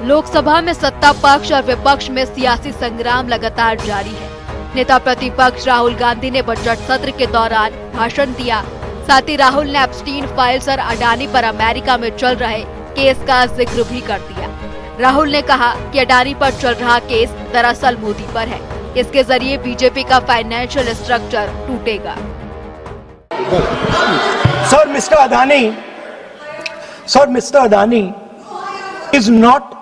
लोकसभा में सत्ता पक्ष और विपक्ष में सियासी संग्राम लगातार जारी है। नेता प्रतिपक्ष राहुल गांधी ने बजट सत्र के दौरान भाषण दिया। साथ ही राहुल ने एप्स्टीन फाइल्स और अडानी पर अमेरिका में चल रहे केस का जिक्र भी कर दिया। राहुल ने कहा कि अडानी पर चल रहा केस दरअसल मोदी पर है। इसके जरिए बीजेपी का फाइनेंशियल स्ट्रक्चर टूटेगा। Sir, Mr. Adani is not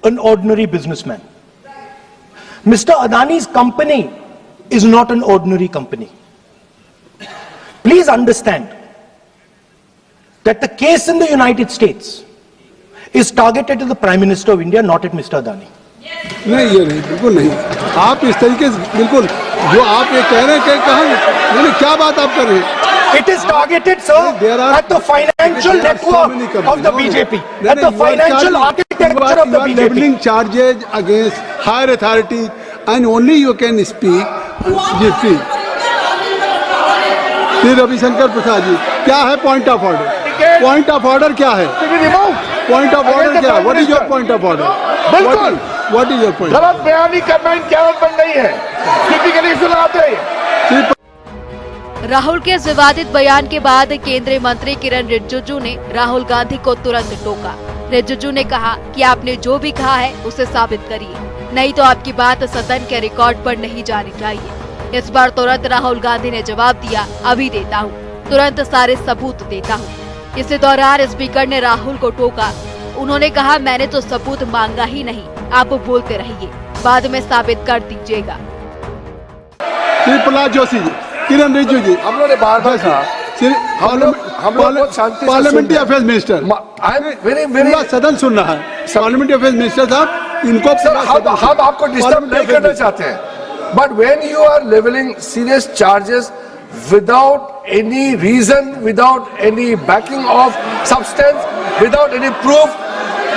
an ordinary businessman. Mr. Adani's company is not an ordinary company. Please understand that the case in the United States is targeted at the Prime Minister of India, not at Mr. Adani. नहीं, ये नहीं, बिल्कुल नहीं। आप इस तरीके से बिल्कुल जो आप ये कह रहे हैं कहाँ क्या बात आप कर रहे हैं? It is targeted, sir, at the financial network of the BJP, at the financial architecture of the BJP. You are leveling charges against higher authorities, and only you can speak. जी, श्री रविशंकर प्रसाद जी, क्या है point of order? Point of order क्या है? Point of order क्या है? What is your point of order? बिल्कुल, what is your point? गलत बयानी करना इनकी आदत बन गई है, टिपिकली सुनाते हैं। राहुल के इस विवादित बयान के बाद केंद्रीय मंत्री किरण रिजिजू ने राहुल गांधी को तुरंत टोका। रिजिजू ने कहा कि आपने जो भी कहा है उसे साबित करिए, नहीं तो आपकी बात सदन के रिकॉर्ड पर नहीं जानी चाहिए। इस बार तुरंत राहुल गांधी ने जवाब दिया, अभी देता हूँ, तुरंत सारे सबूत देता हूँ। इसी दौरान स्पीकर ने राहुल को टोका। उन्होंने कहा, मैंने तो सबूत मांगा ही नहीं, आप बोलते रहिए, बाद में साबित कर दीजिएगा। प्रहलाद जोशी जी, किरण रिजिजू जी, हम लोगों ने बार-बार कहा, हम लोग बहुत शांति पार्लियामेंट्री अफेयर्स मिनिस्टर, वेरी सदन सुन रहा है। पार्लियामेंट्री अफेयर्स मिनिस्टर साहब, इनको हम आपको डिस्टर्ब नहीं करना चाहते हैं, but when you are levelling serious charges without any reason, without any backing of substance, without any proof,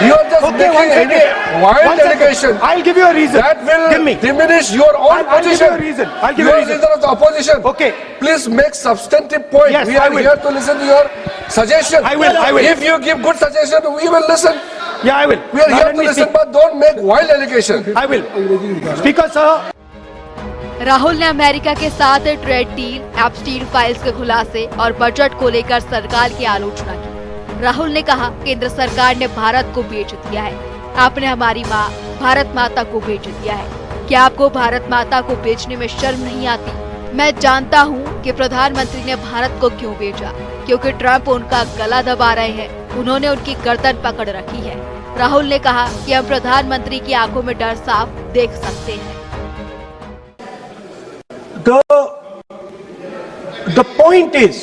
you are just making any wild allegation. I'll give you a reason. That will diminish your own position. I'll give you a reason. I'll give you a reason. Leader of the opposition. Okay. Please make substantive point. Yes, we are here to listen to your suggestion. I will. If you give good suggestion, we will listen. Yeah, I will. We are here to listen, but don't make wild allegation. I will. Speaker sir. Rahul ने America के साथ trade deal, Epstein files के खुलासे और budget को लेकर सरकार की आलोचना की। राहुल ने कहा, केंद्र सरकार ने भारत को बेच दिया है, आपने हमारी माँ भारत माता को बेच दिया है। क्या आपको भारत माता को बेचने में शर्म नहीं आती? मैं जानता हूँ कि प्रधानमंत्री ने भारत को क्यों बेचा, क्योंकि ट्रंप उनका गला दबा रहे हैं, उन्होंने उनकी गर्दन पकड़ रखी है। राहुल ने कहा कि हम प्रधानमंत्री की आंखों में डर साफ देख सकते हैं। The point is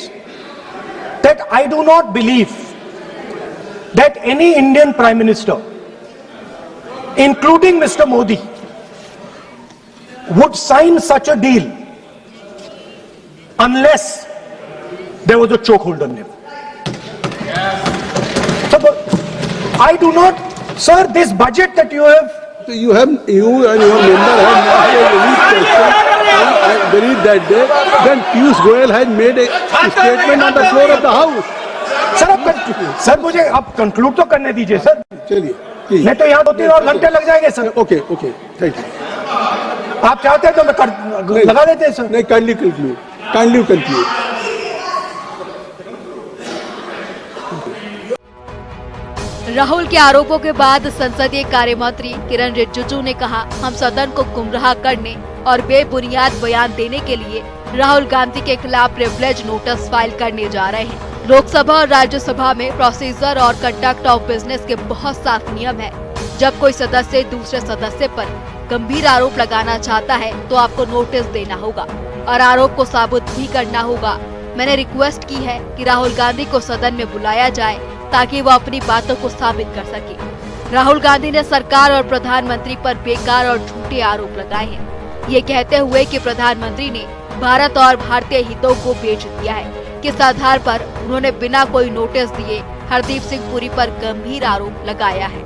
that I do not believe that any Indian Prime Minister, including Mr. Modi, would sign such a deal unless there was a chokehold on him. So, I do not, sir, this budget that you have. You and your member have not any question. I believe that day, then Piyush Goyal had made a statement on the floor of the house. Sir मुझे आप conclude तो करने दीजिए sir. चलिए, नहीं तो यहाँ 2-3 और घंटे लग जाएंगे सर। Okay, thank you. आप चाहते हैं तो मैं लगा देते हैं सर। नहीं, काइंडली कंक्लूड। राहुल के आरोपों के बाद संसदीय कार्य मंत्री किरण रिजिजू ने कहा, हम सदन को गुमराह करने और बेबुनियाद बयान देने के लिए राहुल गांधी के खिलाफ प्रिविलेज नोटिस फाइल करने जा रहे हैं। लोकसभा और राज्यसभा में प्रोसीजर और कंडक्ट ऑफ बिजनेस के बहुत साफ नियम है। जब कोई सदस्य दूसरे सदस्य पर गंभीर आरोप लगाना चाहता है तो आपको नोटिस देना होगा और आरोप को साबित भी करना होगा। मैंने रिक्वेस्ट की है कि राहुल गांधी को सदन में बुलाया जाए ताकि वो अपनी बातों को साबित कर सके। राहुल गांधी ने सरकार और प्रधानमंत्री पर बेकार और झूठे आरोप लगाए हैं, ये कहते हुए कि प्रधानमंत्री ने भारत और भारतीय हितों को बेच दिया है। किस आधार पर उन्होंने बिना कोई नोटिस दिए हरदीप सिंह पुरी पर गंभीर आरोप लगाया है।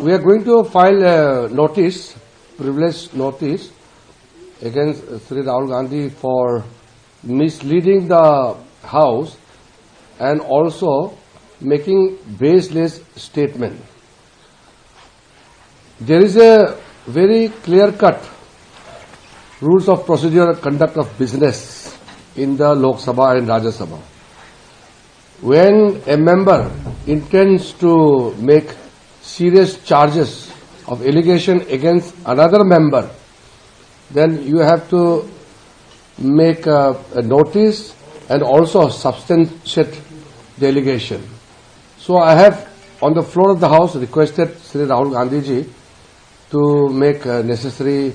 We are going to file a notice, privilege notice, against Sri Rahul Gandhi for misleading the House and also making baseless statement. there is a very clear-cut rules of procedure conduct of business in the Lok Sabha and Rajya Sabha. When a member intends to make serious charges of allegation against another member, then you have to make a notice and also substantiate the allegation. So I have on the floor of the House requested Sri Rahul Gandhi ji to make necessary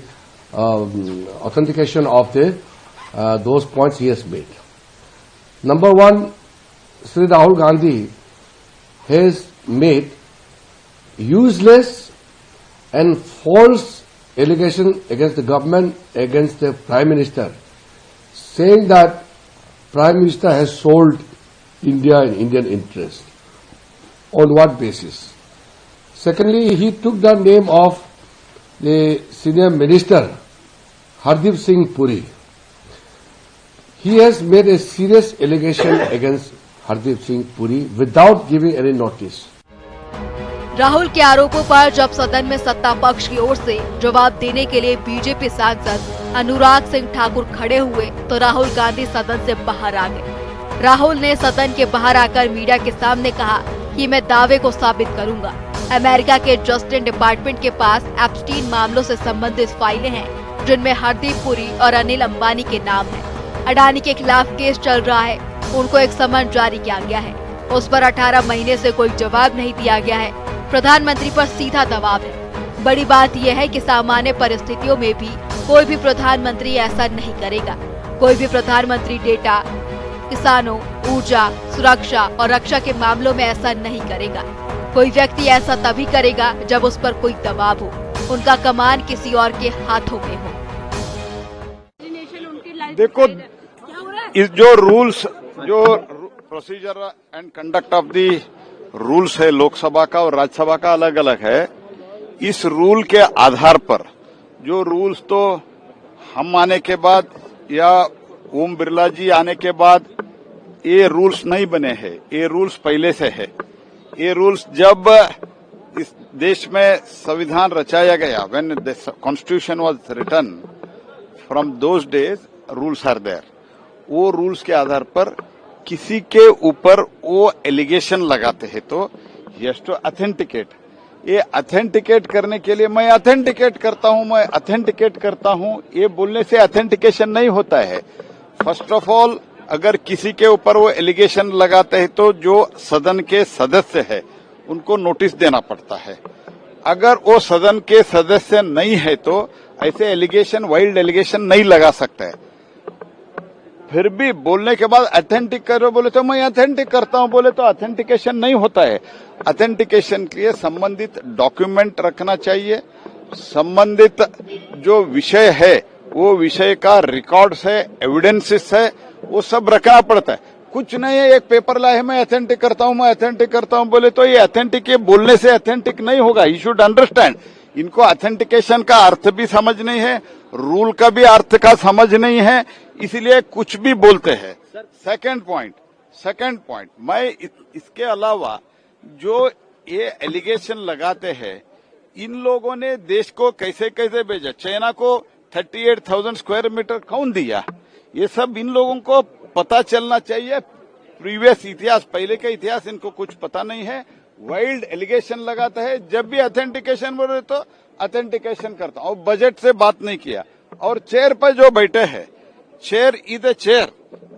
authentication of the those points he has made. Number one, Sri Rahul Gandhi has made useless and false allegation against the government, against the Prime Minister, saying that Prime Minister has sold India in Indian interest. On what basis? Secondly, he took the name of the senior minister, Hardeep Singh Puri. He has made a serious allegation against Hardeep Singh Puri without giving any notice. Rahul के आरोपों पर जब सदन में सत्ता पक्ष की ओर से जवाब देने के लिए बीजेपी सांसद अनुराग सिंह ठाकुर खड़े हुए तो राहुल गांधी सदन से बाहर आ गए। राहुल ने सदन के बाहर आकर मीडिया के सामने कहा कि मैं दावे को साबित करूंगा। अमेरिका के जस्टिस डिपार्टमेंट के पास एप्स्टीन मामलों से संबंधित फाइलें हैं, जिनमें हरदीप पुरी और अनिल अंबानी के नाम हैं। अडानी के खिलाफ केस चल रहा है, उनको एक समन जारी किया गया है, उस पर 18 महीने से कोई जवाब नहीं दिया गया है। प्रधानमंत्री पर सीधा दबाव है। बड़ी बात यह है कि सामान्य परिस्थितियों में भी कोई भी प्रधानमंत्री ऐसा नहीं करेगा। कोई भी प्रधानमंत्री डेटा, किसानों, ऊर्जा, सुरक्षा और रक्षा के मामलों में ऐसा नहीं करेगा। कोई व्यक्ति ऐसा तभी करेगा जब उस पर कोई दबाव हो, उनका कमान किसी और के हाथों में हो। देखो, इस जो रूल्स, जो procedure and conduct of the rules है लोकसभा का और राज्यसभा का अलग अलग है। इस रूल के आधार पर जो रूल्स तो हम आने के बाद या ओम बिरला जी आने के बाद ये रूल्स नहीं बने हैं, ये रूल्स पहले से है। ये रूल्स जब इस देश में संविधान रचाया गया, when the constitution was written, from those days rules are there. वो रूल्स के आधार पर किसी के ऊपर वो एलिगेशन लगाते हैं तो यस टू ऑथेंटिकेट। ये ऑथेंटिकेट करने के लिए मैं ऑथेंटिकेट करता हूं, मैं ऑथेंटिकेट करता हूं, ये बोलने से ऑथेंटिकेशन नहीं होता है। फर्स्ट ऑफ ऑल, अगर किसी के ऊपर वो एलिगेशन लगाते हैं तो जो सदन के सदस्य है उनको नोटिस देना पड़ता है। अगर वो सदन के सदस्य नहीं है तो ऐसे एलिगेशन, वाइल्ड एलिगेशन नहीं लगा सकते है। फिर भी बोलने के बाद ऑथेंटिक करो बोले तो मैं ऑथेंटिक करता हूं बोले तो ऑथेंटिकेशन नहीं होता है। ऑथेंटिकेशन के लिए संबंधित डॉक्यूमेंट रखना चाहिए, संबंधित जो विषय है वो विषय का रिकॉर्ड्स है, एविडेंसेस है, वो सब रखना पड़ता है। कुछ नहीं है, एक पेपर लाए मैं ऑथेंटिक करता हूं, मैं ऑथेंटिक करता हूं बोले तो ये ऑथेंटिक, ये बोलने से ऑथेंटिक नहीं होगा। यू शुड अंडरस्टैंड, इनको ऑथेंटिकेशन का अर्थ भी समझ नहीं है, रूल का भी अर्थ का समझ नहीं है, इसलिए कुछ भी बोलते हैं। सेकंड पॉइंट, मैं इसके अलावा जो ये एलिगेशन लगाते हैं, इन लोगों ने देश को कैसे कैसे भेजा। चाइना को 38,000 स्क्वायर मीटर कौन दिया, ये सब इन लोगों को पता चलना चाहिए। प्रीवियस इतिहास, पहले का इतिहास इनको कुछ पता नहीं है। वाइल्ड एलिगेशन लगाता है, जब भी ऑथेंटिकेशन बोले तो ऑथेंटिकेशन करता हूं। और बजट से बात नहीं किया। और चेयर पर जो बैठे हैं, चेयर इज ए चेयर।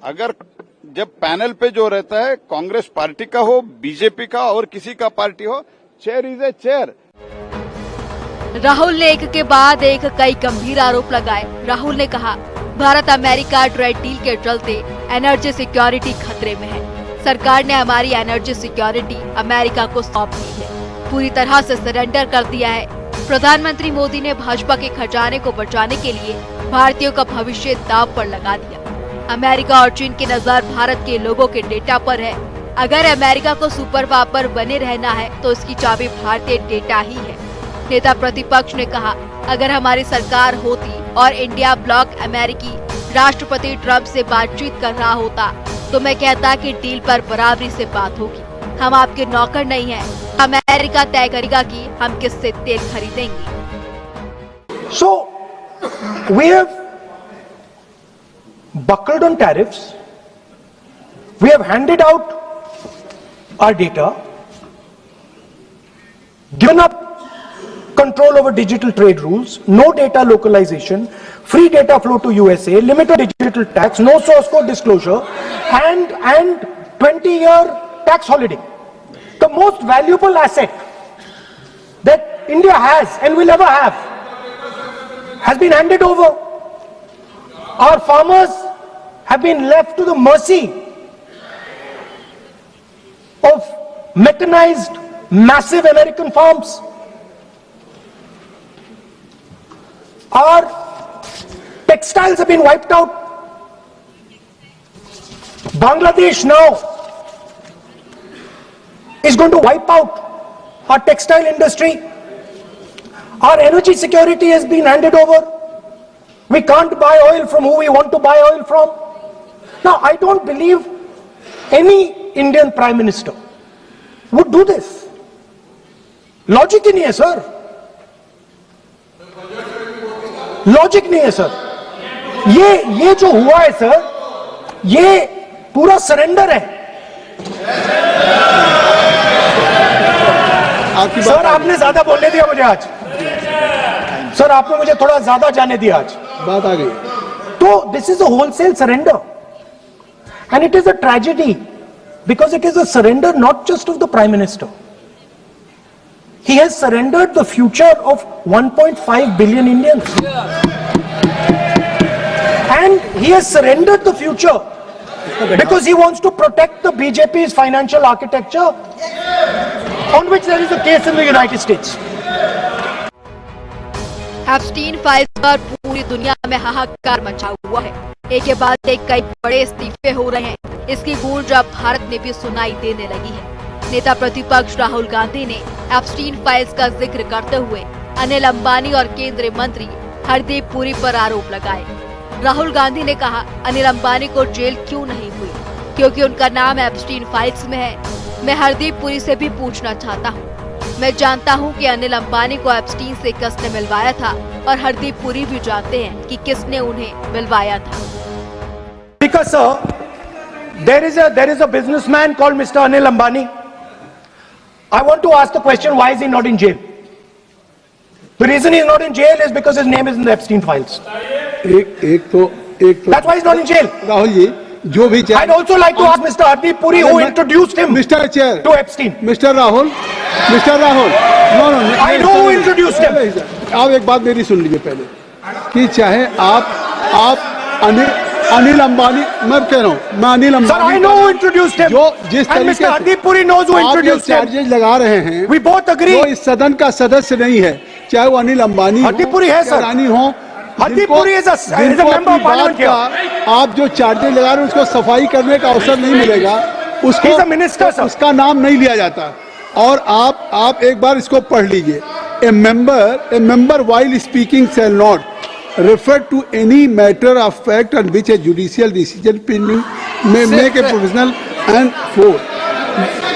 अगर जब पैनल पे जो रहता है, कांग्रेस पार्टी का हो, बीजेपी का और किसी का पार्टी हो, chair is a chair. Rahul ने एक के बाद एक कई गंभीर आरोप लगाए। राहुल ने कहा, भारत अमेरिका ट्रेड डील के चलते एनर्जी सिक्योरिटी खतरे में है। सरकार ने हमारी एनर्जी सिक्योरिटी अमेरिका को सौंप दी है, पूरी तरह से सरेंडर कर दिया है। प्रधानमंत्री मोदी ने भाजपा के खजाने को बचाने के लिए भारतीयों का भविष्य दांव पर लगा दिया। अमेरिका और चीन की नजर भारत के लोगों के डेटा पर है। अगर अमेरिका को सुपर पावर बने रहना है तो इसकी चाबी भारतीय डेटा ही है। नेता प्रतिपक्ष ने कहा, अगर हमारी सरकार होती और इंडिया ब्लॉक अमेरिकी राष्ट्रपति ट्रंप से बातचीत कर रहा होता तो मैं कहता कि डील पर बराबरी से बात होगी। हम आपके नौकर नहीं हैं। अमेरिका तय करेगा कि हम किससे तेल खरीदेंगे। So, we have buckled on tariffs. We have handed out our data, given up control over digital trade rules, no data localization, free data flow to USA, limited digital tax, no source code disclosure, and 20-year tax holiday. The most valuable asset that India has and will ever have has been handed over. Our farmers have been left to the mercy of mechanized, massive American farms. Our textiles have been wiped out. Bangladesh now is going to wipe out our textile industry. Our energy security has been handed over. We can't buy oil from who we want to buy oil from. Now, I don't believe any Indian Prime Minister would do this. Logic ही नहीं है sir, logic नहीं है sir. ये जो हुआ है sir, ये पूरा सरेंडर है। सर आपने ज्यादा बोलने दिया मुझे आज, सर आपने मुझे थोड़ा ज्यादा जाने दिया आज, बात आ गई। तो this is a wholesale surrender and it is a tragedy because it is a surrender not just of the Prime Minister. He has surrendered the future of 1.5 billion Indians. And he has surrendered the future because he wants to protect the BJP's financial architecture on which there is a case in the United States. Epstein files पर पूरी दुनिया में हाहाकार मचा हुआ है। एक के बाद एक कई बड़े इस्तीफे हो रहे हैं। इसकी गूंज अब भारत में भी सुनाई देने लगी है। नेता प्रतिपक्ष राहुल गांधी ने एप्स्टीन फाइल्स का जिक्र करते हुए अनिल अंबानी और केंद्रीय मंत्री हरदीप पुरी पर आरोप लगाए। राहुल गांधी ने कहा, अनिल अंबानी को जेल क्यों नहीं हुई? क्योंकि उनका नाम एप्स्टीन फाइल्स में है। मैं हरदीप पुरी से भी पूछना चाहता हूँ। मैं जानता हूं कि अनिल अंबानी को एप्स्टीन से किसने मिलवाया था और हरदीप पुरी भी जानते हैं कि किसने उन्हें मिलवाया था। Because sir, there is a businessman called Mr. Anil Ambani. I want to ask the question, why is he not in jail? The reason he is not in jail is because his name is in the Epstein files. एक तो That's why he's not in jail. Rahul ji, जो भी I'd also like to ask Mr. Hardeep Puri who introduced him Mr. Chair to Epstein. Mr. Rahul, no, I know who introduced him. आप एक बात मेरी सुन लीजिए पहले, कि चाहे आप अनिल अंबानी, मैं कह रहा हूँ, मैं Anil Ambani, Sir, I know who introduced him. जो जिस and तरीके Mr. Hardeep Puri knows who introduced him. Charges लगा रहे हैं, We both agree. वो इस सदन का सदस्य नहीं है, चाहे वो अनिल अंबानी Hardeep Puri है सर, रानी हो, Hardeep Puri is a member of parliament here. आप जो चार्जेज लगा रहे हैं उसको सफाई करने का अवसर नहीं मिलेगा, उसको He's a minister, sir. उसका नाम नहीं लिया जाता। और आप एक बार इसको पढ़ लीजिए, a member while speaking shall not refer to any matter of fact on which a judicial decision may make a provisional and for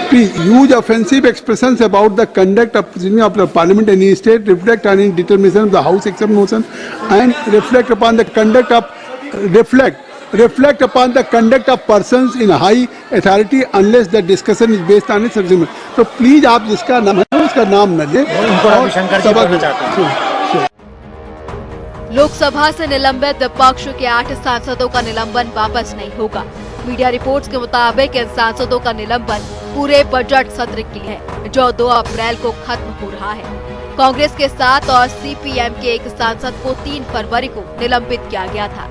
please use offensive expressions about the conduct of the parliament in any state, reflect on any determination of the house except motion, and reflect upon the conduct of persons in high authority unless the discussion is based on its subject. So please आप जिसका नाम है उसका नाम न लें। लोकसभा से निलंबित विपक्ष के 8 सांसदों का निलंबन वापस नहीं होगा। मीडिया रिपोर्ट्स के मुताबिक इन सांसदों का निलंबन पूरे बजट सत्र के लिए है, जो 2 अप्रैल को खत्म हो रहा है। कांग्रेस के 7 और सीपीएम के एक सांसद को 3 फरवरी को निलंबित किया गया था।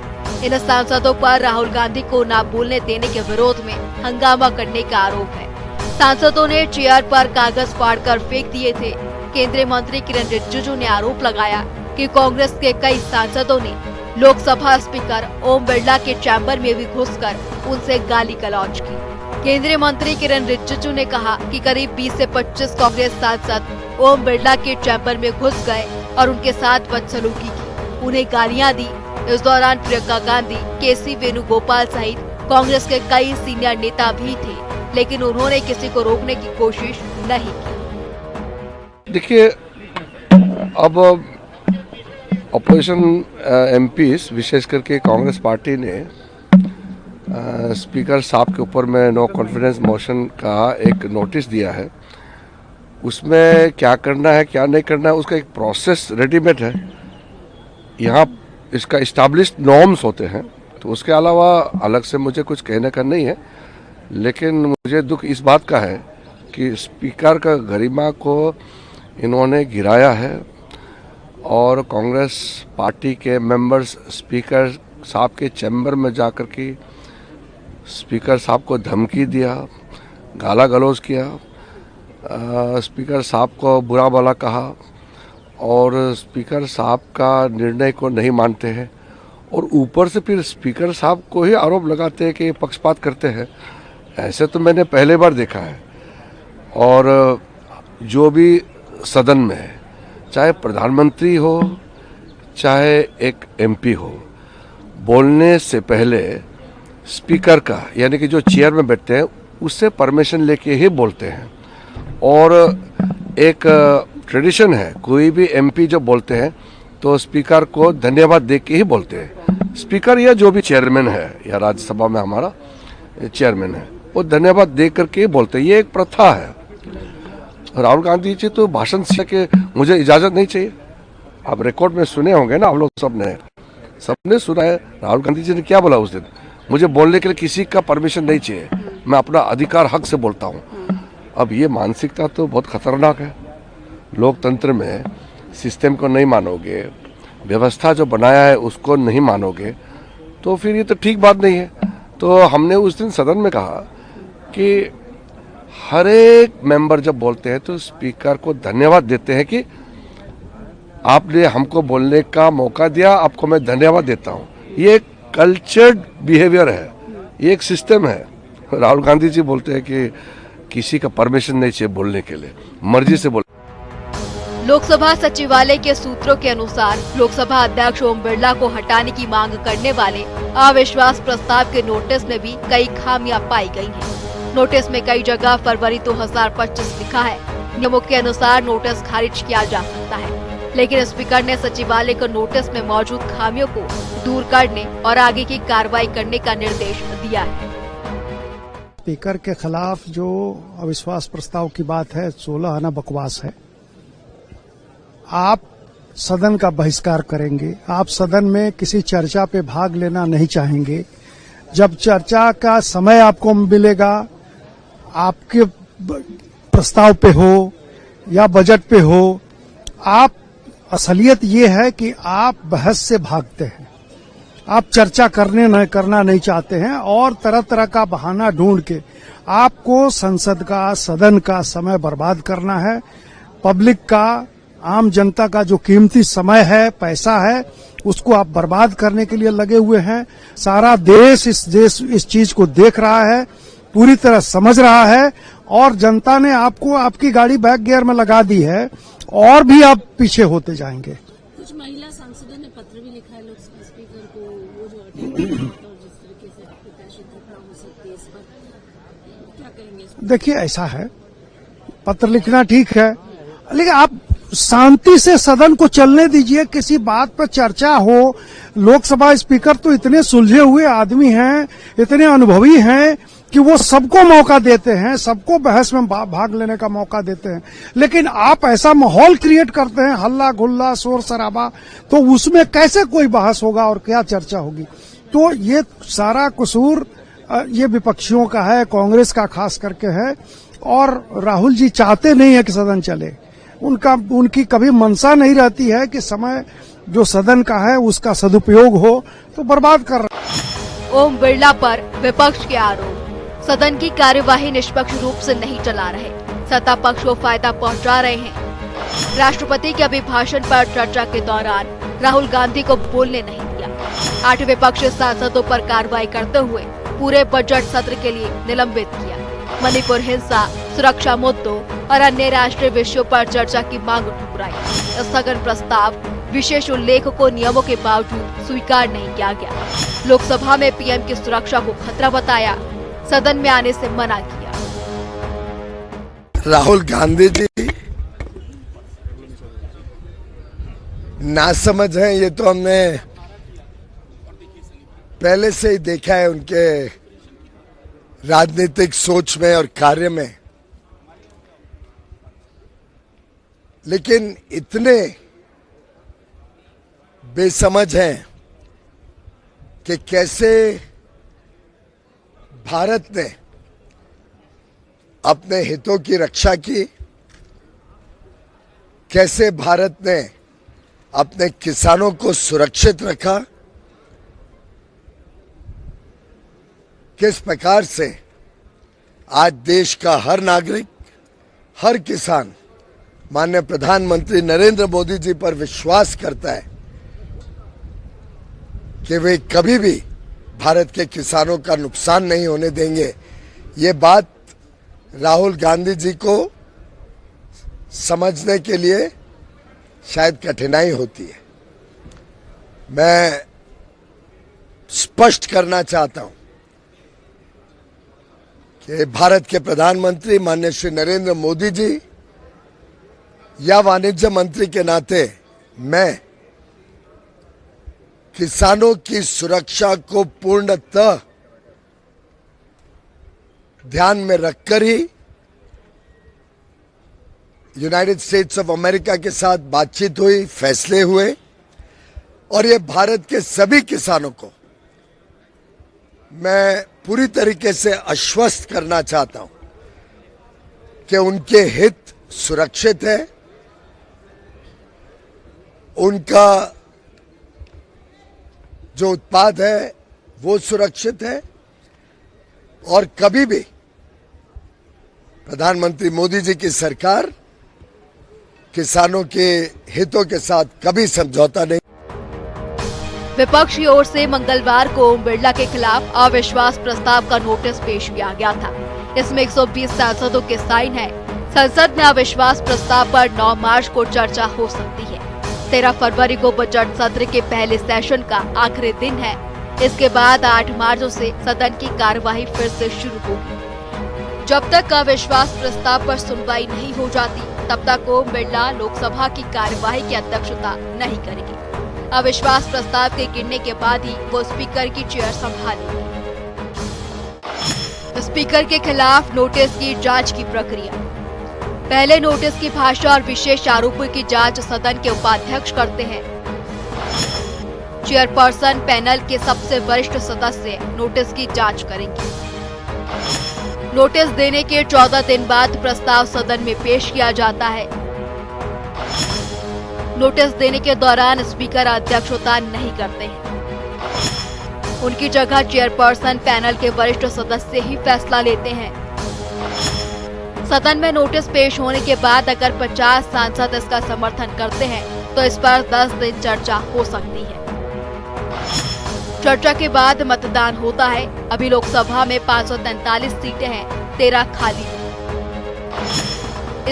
इन सांसदों पर राहुल गांधी को न बोलने देने के विरोध में हंगामा करने का आरोप है। सांसदों ने चेयर पर कागज फाड़कर फेंक दिए थे। केंद्रीय मंत्री किरण रिजिजू ने आरोप लगाया कि कांग्रेस के कई सांसदों ने लोकसभा स्पीकर ओम बिरला के चैम्बर में भी घुसकर उनसे गाली गलौज की। केंद्रीय मंत्री किरण रिजिजू ने कहा कि करीब 20 से 25 कांग्रेस सांसद ओम बिरला के चैम्बर में घुस गए और उनके साथ बदसलूकी की, उन्हें गालियां दी। इस दौरान प्रियंका गांधी, केसी वेणुगोपाल सहित कांग्रेस के कई सीनियर नेता भी थे। लेकिन उन्होंने किसी को रोकने की कोशिश नहीं की। देखिए, अब अपोजिशन एमपीज विशेष करके कांग्रेस पार्टी ने स्पीकर साहब के ऊपर में नो कॉन्फिडेंस मोशन का एक नोटिस दिया है। उसमें क्या करना है क्या नहीं करना है उसका एक प्रोसेस रेडीमेड है। यहाँ इसका इस्टेब्लिश्ड नॉर्म्स होते हैं, तो उसके अलावा अलग से मुझे कुछ कहने का नहीं है। लेकिन मुझे दुख इस बात का है कि स्पीकर का गरिमा को इन्होंने गिराया है और कांग्रेस पार्टी के मेंबर्स स्पीकर साहब के चैम्बर में जाकर के स्पीकर साहब को धमकी दिया, गाला गलौज किया, स्पीकर साहब को बुरा भला कहा और स्पीकर साहब का निर्णय को नहीं मानते हैं और ऊपर से फिर स्पीकर साहब को ही आरोप लगाते हैं कि ये पक्षपात करते हैं। ऐसे तो मैंने पहले बार देखा है। और जो भी सदन में है, चाहे प्रधानमंत्री हो चाहे एक एमपी हो, बोलने से पहले स्पीकर का यानी कि जो चेयर में बैठते हैं उससे परमिशन लेके ही बोलते हैं। और एक ट्रेडिशन है, कोई भी एमपी जो बोलते हैं तो स्पीकर को धन्यवाद दे के ही बोलते हैं। स्पीकर या जो भी चेयरमैन है या राज्यसभा में हमारा चेयरमैन है वो धन्यवाद दे करके ही बोलते हैं। ये एक प्रथा है। राहुल गांधी जी तो भाषण से के मुझे इजाजत नहीं चाहिए। आप रिकॉर्ड में सुने होंगे ना, आप लोग सबने सुना है राहुल गांधी जी ने क्या बोला उस दिन, मुझे बोलने के लिए किसी का परमिशन नहीं चाहिए, मैं अपना अधिकार हक से बोलता हूँ। अब ये मानसिकता तो बहुत खतरनाक है। लोकतंत्र में सिस्टम को नहीं मानोगे, व्यवस्था जो बनाया है उसको नहीं मानोगे, तो फिर ये तो ठीक बात नहीं है। तो हमने उस दिन सदन में कहा कि हर एक मेंबर जब बोलते हैं तो स्पीकर को धन्यवाद देते हैं कि आपने हमको बोलने का मौका दिया, आपको मैं धन्यवाद देता हूँ। ये एक कल्चर्ड बिहेवियर है, ये एक सिस्टम है। राहुल गांधी जी बोलते हैं कि किसी का परमिशन नहीं चाहिए बोलने के लिए, मर्जी से बोल। लोकसभा सचिवालय के सूत्रों के अनुसार लोकसभा अध्यक्ष ओम बिरला को हटाने की मांग करने वाले अविश्वास प्रस्ताव के नोटिस में भी कई खामियां पाई गई हैं। नोटिस में कई जगह फरवरी 2025 लिखा है। नियमों के अनुसार नोटिस खारिज किया जा सकता है, लेकिन स्पीकर ने सचिवालय को नोटिस में मौजूद खामियों को दूर करने और आगे की कार्रवाई करने का निर्देश दिया है। स्पीकर के खिलाफ जो अविश्वास प्रस्ताव की बात है 16 आना बकवास है। आप सदन का बहिष्कार करेंगे, आप सदन में किसी चर्चा पे भाग लेना नहीं चाहेंगे। जब चर्चा का समय आपको मिलेगा, आपके प्रस्ताव पे हो या बजट पे हो, आप असलियत ये है कि आप बहस से भागते हैं, आप चर्चा करना नहीं चाहते हैं और तरह तरह का बहाना ढूंढ के आपको संसद का, सदन का समय बर्बाद करना है। पब्लिक का, आम जनता का जो कीमती समय है, पैसा है, उसको आप बर्बाद करने के लिए लगे हुए हैं। सारा देश इस चीज को देख रहा है, पूरी तरह समझ रहा है और जनता ने आपको आपकी गाड़ी बैक गियर में लगा दी है और भी आप पीछे होते जाएंगे। कुछ महिला सांसदों ने पत्र भी लिखा है लोकसभा स्पीकर को, वो जो अटैक और जिस तरीके से प्रत्याशित घटना हो सकती है, इस पर क्या कहेंगे? देखिए, ऐसा है, पत्र लिखना ठीक है, लेकिन आप शांति से सदन को चलने दीजिए। किसी बात पर चर्चा हो। लोकसभा स्पीकर तो इतने सुलझे हुए आदमी हैं, इतने अनुभवी हैं कि वो सबको मौका देते हैं, सबको बहस में भाग लेने का मौका देते हैं। लेकिन आप ऐसा माहौल क्रिएट करते हैं, हल्ला गुल्ला, शोर शराबा, तो उसमें कैसे कोई बहस होगा और क्या चर्चा होगी? तो ये सारा कसूर ये विपक्षियों का है, कांग्रेस का खास करके है। और राहुल जी चाहते नहीं है कि सदन चले। उनकी कभी मंशा नहीं रहती है कि समय जो सदन का है उसका सदुपयोग हो, तो बर्बाद कर रहा। ओम बिरला पर विपक्ष के आरोप। सदन की कार्यवाही निष्पक्ष रूप से नहीं चला रहे, सत्ता पक्ष को फायदा पहुंचा रहे हैं। राष्ट्रपति के अभिभाषण पर चर्चा के दौरान राहुल गांधी को बोलने नहीं दिया। 8 विपक्षी सांसदों पर कार्रवाई करते हुए पूरे बजट सत्र के लिए निलंबित किया। मणिपुर हिंसा, सुरक्षा मुद्दों और अन्य राष्ट्रीय विषयों पर चर्चा की मांग ठुकराई। स्थगन प्रस्ताव विशेष उल्लेख को नियमों के बावजूद स्वीकार नहीं किया गया। लोकसभा में पीएम की सुरक्षा को खतरा बताया, सदन में आने से मना किया। राहुल गांधी जी नासमझ हैं, ये तो हमने पहले से ही देखा है उनके राजनीतिक सोच में और कार्य में। लेकिन इतने बेसमझ हैं कि कैसे भारत ने अपने हितों की रक्षा की, कैसे भारत ने अपने किसानों को सुरक्षित रखा, किस प्रकार से आज देश का हर नागरिक, हर किसान माननीय प्रधानमंत्री नरेंद्र मोदी जी पर विश्वास करता है कि वे कभी भी भारत के किसानों का नुकसान नहीं होने देंगे। ये बात राहुल गांधी जी को समझने के लिए शायद कठिनाई होती है। मैं स्पष्ट करना चाहता हूं कि भारत के प्रधानमंत्री माननीय श्री नरेंद्र मोदी जी या वाणिज्य मंत्री के नाते मैं किसानों की सुरक्षा को पूर्णतः ध्यान में रखकर ही यूनाइटेड स्टेट्स ऑफ अमेरिका के साथ बातचीत हुई, फैसले हुए और ये भारत के सभी किसानों को मैं पूरी तरीके से आश्वस्त करना चाहता हूं कि उनके हित सुरक्षित है, उनका जो उत्पाद है वो सुरक्षित है और कभी भी प्रधानमंत्री मोदी जी की सरकार किसानों के हितों के साथ कभी समझौता नहीं। विपक्ष की ओर से मंगलवार को ओम बिरला के खिलाफ अविश्वास प्रस्ताव का नोटिस पेश किया गया था। इसमें 120 सांसदों के साइन है। संसद में अविश्वास प्रस्ताव पर 9 मार्च को चर्चा हो सकती है। 13 फरवरी को बजट सत्र के पहले सेशन का आखिरी दिन है। इसके बाद 8 मार्च से सदन की कार्यवाही फिर से शुरू होगी। जब तक अविश्वास प्रस्ताव पर सुनवाई नहीं हो जाती, तब तक ओम बिरला लोकसभा की कार्यवाही की अध्यक्षता नहीं करेंगे। अविश्वास प्रस्ताव के गिरने के बाद ही वो स्पीकर की चेयर संभालेंगे। स्पीकर के खिलाफ नोटिस की जांच की प्रक्रिया। पहले नोटिस की भाषा और विशेष आरोपों की जांच सदन के उपाध्यक्ष करते हैं। चेयरपर्सन पैनल के सबसे वरिष्ठ सदस्य नोटिस की जांच करेंगे। नोटिस देने के 14 दिन बाद प्रस्ताव सदन में पेश किया जाता है। नोटिस देने के दौरान स्पीकर अध्यक्षता नहीं करते हैं। उनकी जगह चेयरपर्सन पैनल के वरिष्ठ सदस्य ही फैसला लेते हैं। सदन में नोटिस पेश होने के बाद अगर 50 सांसद इसका समर्थन करते हैं तो इस पर 10 दिन चर्चा हो सकती है। चर्चा के बाद मतदान होता है। अभी लोकसभा में 543 सीटें हैं, 13 खाली हैं।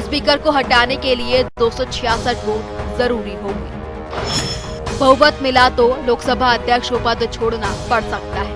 स्पीकर को हटाने के लिए 266 वोट जरूरी होंगे। बहुमत मिला तो लोकसभा अध्यक्ष को पद छोड़ना पड़ सकता है।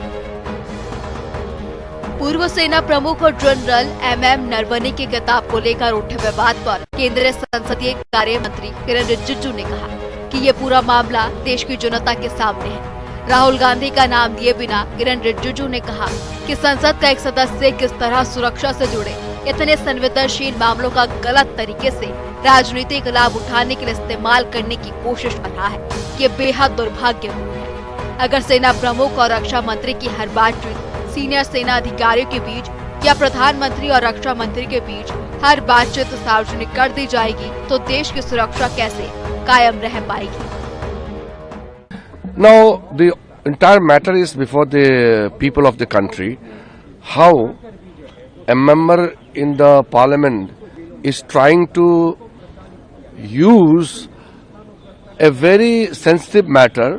पूर्व सेना प्रमुख और जनरल MM नरवणे की किताब को लेकर उठे विवाद पर केंद्रीय संसदीय कार्य मंत्री किरण रिजिजू ने कहा कि ये पूरा मामला देश की जनता के सामने है। राहुल गांधी का नाम दिए बिना किरण रिजिजू ने कहा कि संसद का एक सदस्य किस तरह सुरक्षा से जुड़े इतने संवेदनशील मामलों का गलत तरीके से राजनीतिक लाभ उठाने के लिए इस्तेमाल करने की कोशिश कर रहा है, ये बेहद दुर्भाग्यपूर्ण है। अगर सेना प्रमुख और रक्षा मंत्री की हर बातचीत सीनियर सेना अधिकारियों के बीच या प्रधानमंत्री और रक्षा मंत्री के बीच हर बातचीत सार्वजनिक कर दी जाएगी तो देश की सुरक्षा कैसे कायम रह पाएगी। Now, the entire matter is before the people of the country. How a member in the parliament is trying to use a very sensitive matter